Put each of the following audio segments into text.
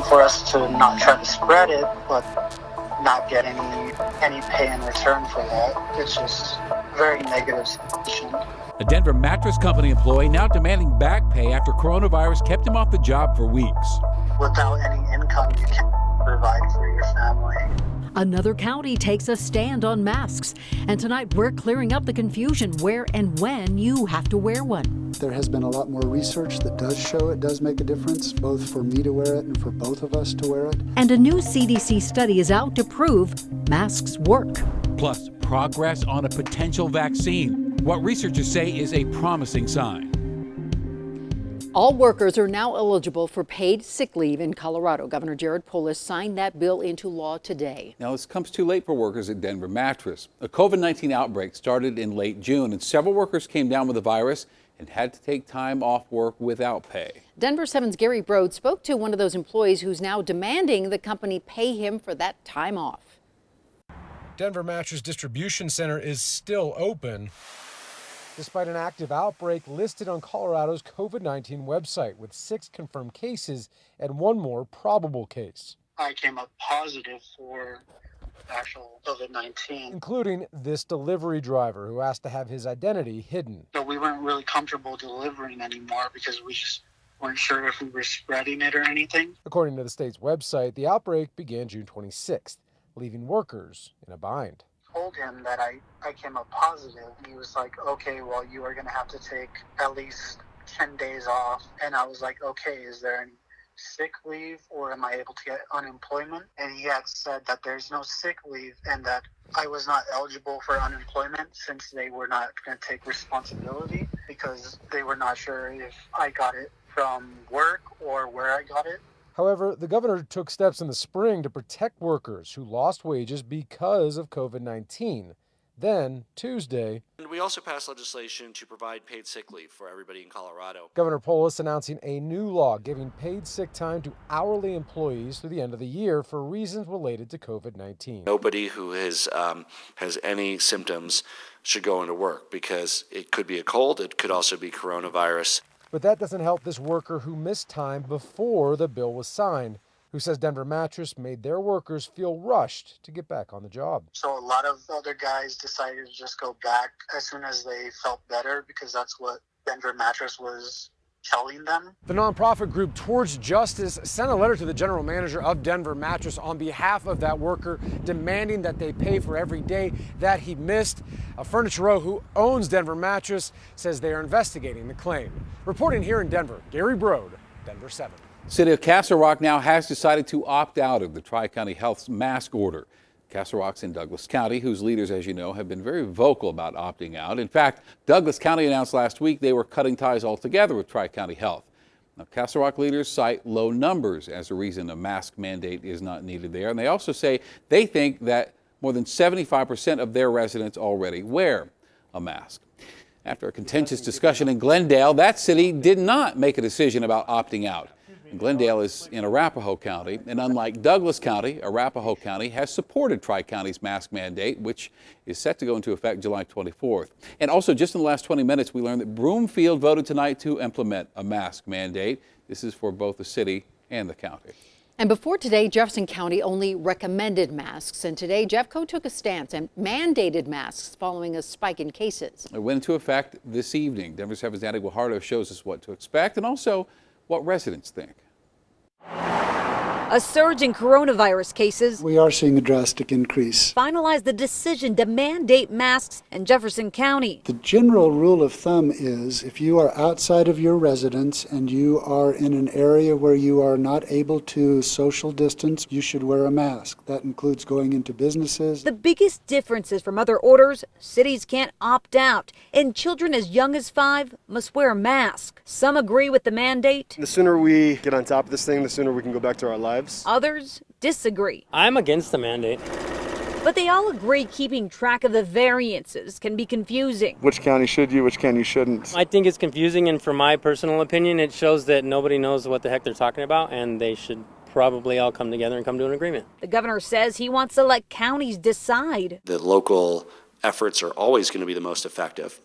for us to not try to spread it, but not get any pay in return for that. It's just a very negative situation. A Denver mattress company employee now demanding back pay after coronavirus kept him off the job for weeks. Without any income, you can't provide for your family. Another county takes a stand on masks. And tonight we're clearing up the confusion where and when you have to wear one. There has been a lot more research that does show it does make a difference, both for me to wear it and for both of us to wear it. And a new CDC study is out to prove masks work. Plus, progress on a potential vaccine. What researchers say is a promising sign. All workers are now eligible for paid sick leave in Colorado. Governor Jared Polis signed that bill into law today. Now, this comes too late for workers at Denver Mattress. A COVID-19 outbreak started in late June, and several workers came down with the virus and had to take time off work without pay. Denver7's Gary Brode spoke to one of those employees who's now demanding the company pay him for that time off. Denver Mattress Distribution Center is still open, despite an active outbreak listed on Colorado's COVID-19 website, with 6 confirmed cases and 1 more probable case. I came up positive for actual COVID-19. Including this delivery driver who asked to have his identity hidden. So we weren't really comfortable delivering anymore because we just weren't sure if we were spreading it or anything. According to the state's website, the outbreak began June 26th, leaving workers in a bind. Told him that I came up positive. He was like, okay, well, you are going to have to take at least 10 days off. And I was like, okay, is there any sick leave or am I able to get unemployment? And he had said that there's no sick leave and that I was not eligible for unemployment since they were not going to take responsibility because they were not sure if I got it from work or where I got it. However, the governor took steps in the spring to protect workers who lost wages because of COVID-19. Then, Tuesday, and we also passed legislation to provide paid sick leave for everybody in Colorado. Governor Polis announcing a new law giving paid sick time to hourly employees through the end of the year for reasons related to COVID-19. Nobody who has any symptoms should go into work because it could be a cold, it could also be coronavirus. But that doesn't help this worker who missed time before the bill was signed, who says Denver Mattress made their workers feel rushed to get back on the job. So a lot of other guys decided to just go back as soon as they felt better because that's what Denver Mattress was telling them. The nonprofit group Towards Justice sent a letter to the general manager of Denver Mattress on behalf of that worker, demanding that they pay for every day that he missed. A Furniture Row who owns Denver Mattress says they are investigating the claim. Reporting here in Denver, Gary Brode, Denver7. City of Castle Rock now has decided to opt out of the Tri-County Health's mask order. Castle Rock's in Douglas County, whose leaders, as you know, have been very vocal about opting out. In fact, Douglas County announced last week they were cutting ties altogether with Tri-County Health. Now, Castle Rock leaders cite low numbers as a reason a mask mandate is not needed there. And they also say they think that more than 75% of their residents already wear a mask. After a contentious discussion in Glendale, that city did not make a decision about opting out. Glendale is in Arapahoe County, and unlike Douglas County, Arapahoe County has supported Tri-County's mask mandate, which is set to go into effect July 24th. And also, just in the last 20 minutes, we learned that Broomfield voted tonight to implement a mask mandate. This is for both the city and the county. And before today, Jefferson County only recommended masks. And today, Jeffco took a stance and mandated masks following a spike in cases. It went into effect this evening. Denver7's Andy Guajardo shows us what to expect and also what residents think. A surge in coronavirus cases. We are seeing a drastic increase. Finalized the decision to mandate masks in Jefferson County. The general rule of thumb is if you are outside of your residence and you are in an area where you are not able to social distance, you should wear a mask. That includes going into businesses. The biggest differences from other orders, cities can't opt out, and children as young as 5 must wear a mask. Some agree with the mandate. The sooner we get on top of this thing, the sooner we can go back to our lives. Others disagree. I'm against the mandate. But they all agree keeping track of the variances can be confusing. Which county should you, which county shouldn't? I think it's confusing, and from my personal opinion, it shows that nobody knows what the heck they're talking about, and they should probably all come together and come to an agreement. The governor says he wants to let counties decide. The local efforts are always going to be the most effective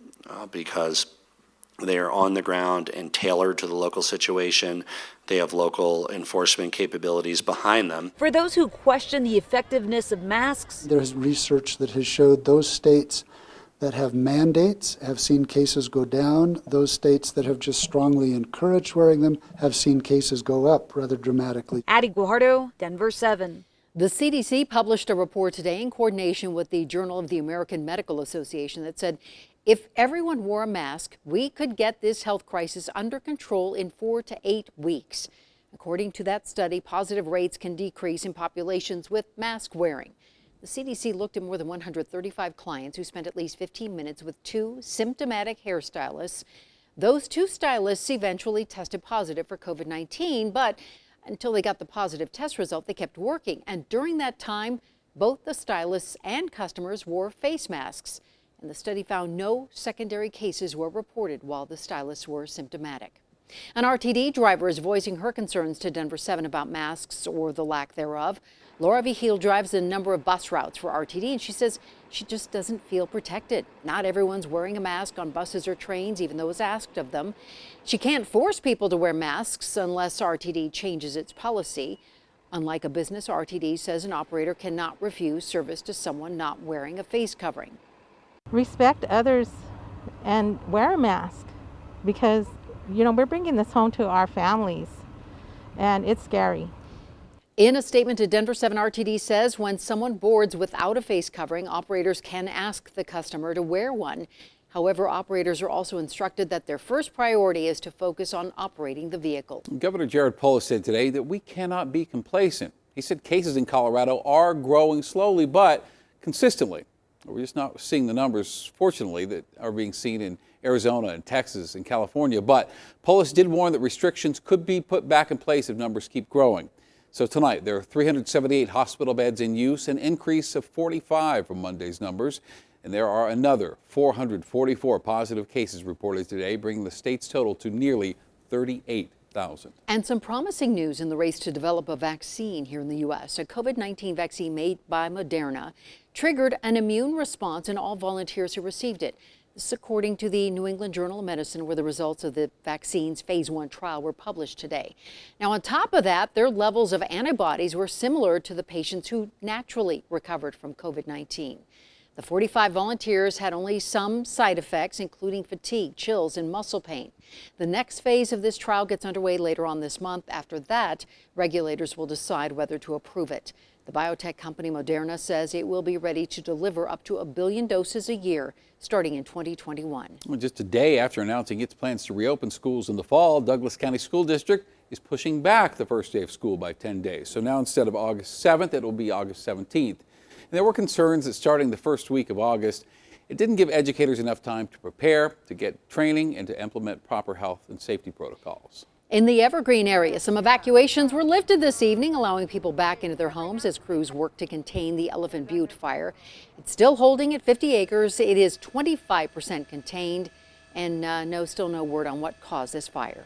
because They are on the ground and tailored to the local situation. They have local enforcement capabilities behind them. For those who question the effectiveness of masks, there's research that has showed those states that have mandates have seen cases go down. Those states that have just strongly encouraged wearing them have seen cases go up rather dramatically. Addie Guajardo, Denver 7. The CDC published a report today in coordination with the Journal of the American Medical Association that said if everyone wore a mask, we could get this health crisis under control in 4 to 8 weeks. According to that study, positive rates can decrease in populations with mask wearing. The CDC looked at more than 135 clients who spent at least 15 minutes with 2 symptomatic hairstylists. Those 2 stylists eventually tested positive for COVID-19, but until they got the positive test result, they kept working. And during that time, both the stylists and customers wore face masks. And the study found no secondary cases were reported while the stylists were symptomatic. An RTD driver is voicing her concerns to Denver7 about masks or the lack thereof. Laura Vigil drives a number of bus routes for RTD, and she says she just doesn't feel protected. Not everyone's wearing a mask on buses or trains, even though it's asked of them. She can't force people to wear masks unless RTD changes its policy. Unlike a business, RTD says an operator cannot refuse service to someone not wearing a face covering. Respect others and wear a mask because, we're bringing this home to our families and it's scary. In a statement to Denver7, RTD says when someone boards without a face covering, operators can ask the customer to wear one. However, operators are also instructed that their first priority is to focus on operating the vehicle. Governor Jared Polis said today that we cannot be complacent. He said cases in Colorado are growing slowly but consistently. We're just not seeing the numbers, fortunately, that are being seen in Arizona and Texas and California. But Polis did warn that restrictions could be put back in place if numbers keep growing. So tonight, there are 378 hospital beds in use, an increase of 45 from Monday's numbers. And there are another 444 positive cases reported today, bringing the state's total to nearly 38,000. And some promising news in the race to develop a vaccine here in the U.S. A COVID-19 vaccine made by Moderna triggered an immune response in all volunteers who received it. This is according to the New England Journal of Medicine, where the results of the vaccine's phase 1 trial were published today. Now, on top of that, their levels of antibodies were similar to the patients who naturally recovered from COVID-19. The 45 volunteers had only some side effects, including fatigue, chills, and muscle pain. The next phase of this trial gets underway later on this month. After that, regulators will decide whether to approve it. The biotech company Moderna says it will be ready to deliver up to 1 billion doses a year starting in 2021. Well, just a day after announcing its plans to reopen schools in the fall, Douglas County School District is pushing back the first day of school by 10 days. So now instead of August 7th, it will be August 17th. And there were concerns that starting the first week of August, it didn't give educators enough time to prepare, to get training, and to implement proper health and safety protocols. In the Evergreen area, some evacuations were lifted this evening, allowing people back into their homes as crews work to contain the Elephant Butte fire. It's still holding at 50 acres. It is 25% contained, and still no word on what caused this fire.